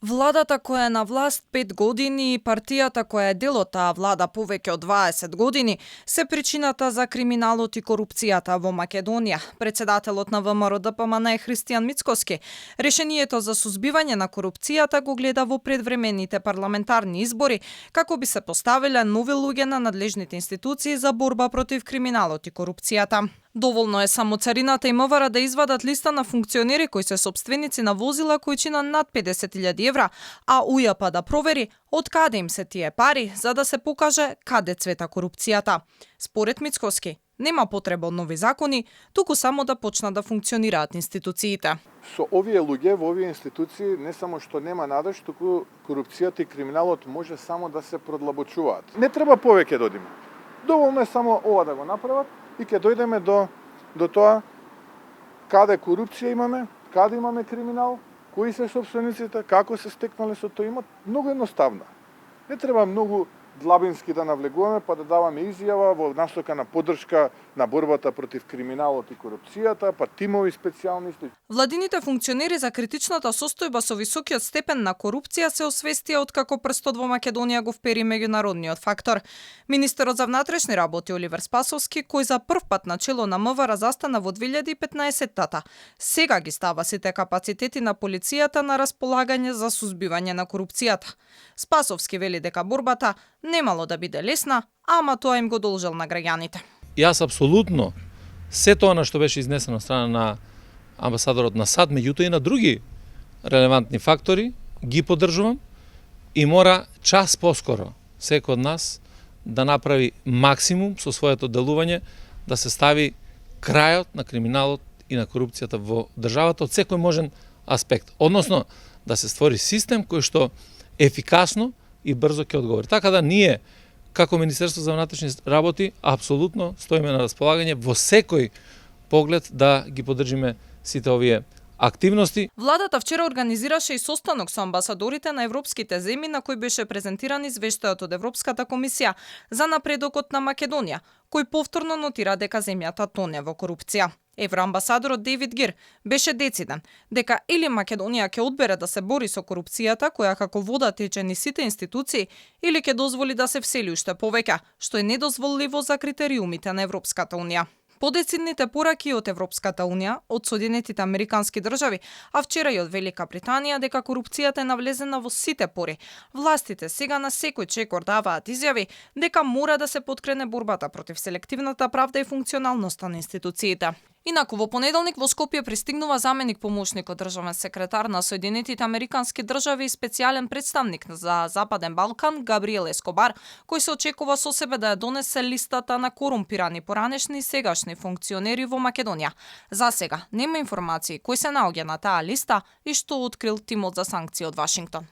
Владата која е на власт 5 години и партијата која е дел од таа влада повеќе од 20 години се причината за криминалот и корупцијата во Македонија. Председателот на ВМРО-ДПМН Христијан Мицкоски решението за сузбивање на корупцијата го гледа во предвремените парламентарни избори како би се поставиле нови луѓе на надлежните институции за борба против криминалот и корупцијата. Доволно е само царината и МВР да извадат листа на функционери кои се сопственици на возила кои чина над 50.000 евра, а УЈП да провери од каде им се тие пари за да се покаже каде цвета корупцијата. Според Мицкоски, нема потреба од нови закони, туку само да почнат да функционираат институциите. Со овие луѓе во овие институции не само што нема надеж, туку корупцијата и криминалот може само да се продлабочуваат. Не треба повеќе да одиме. Доволно е само ова да го направат и ќе дојдеме до тоа каде корупција имаме, каде имаме криминал, кои се сопствениците, како се стекнале со тој имот. Многу едноставно. Не треба многу длабински да навлегуваме па да даваме изјава во насока на поддршка на борбата против криминалот и корупцијата, па тимови специјалности. Владините функционери за критичната состојба со високиот степен на корупција се освестија откако прстот во Македонија го впери меѓународниот фактор. Министерот за внатрешни работи Оливер Спасовски, кој за прв пат на чело на МВР застана во 2015-тата, сега ги става сите капацитети на полицијата на располагање за сузбивање на корупцијата. Спасовски вели дека борбата немало да биде лесна, ама тоа им го должел на граѓаните. Јас апсолутно се тоа на што беше изнесено од страна на амбасадорот на САД, меѓутоа и на други релевантни фактори, ги поддржувам и мора час поскоро секој од нас да направи максимум со своето делување да се стави крајот на криминалот и на корупцијата во државата од секој можен аспект. Односно, да се створи систем кој што ефикасно и брзо ќе одговори. Така да ние, како Министерство за внатрешни работи, апсолутно стоиме на располагање во секој поглед да ги поддржиме сите овие активности. Владата вчера организираше и состанок со амбасадорите на европските земји на кој беше презентиран извештајот од Европската комисија за напредокот на Македонија, кој повторно нотира дека земјата тоне во корупција. Евроамбасадорот Дейвид Гир беше дециден дека или Македонија ќе одбере да се бори со корупцијата, која како вода тече низ сите институции, или ќе дозволи да се всели уште повеќе, што е недозволиво за критериумите на Европската унија. Подецидните пораки од Европската унија, од Соединетите Американски држави, а вчера и од Велика Британија дека корупцијата е навлезена во сите пори. Властите сега на секој чекор даваат изјави дека мора да се поткрене борбата против селективната правда и функционалноста на институциите. Инаку во понеделник во Скопје пристигнува заменик помошникот државен секретар на Соединетите Американски држави и специјален представник за Западен Балкан Габриел Ескобар, кој се очекува со себе да ја донесе листата на корумпирани поранешни и сегашни функционери во Македонија. За сега нема информации кој се наоѓа на таа листа и што открил тимот за санкции од Вашингтон.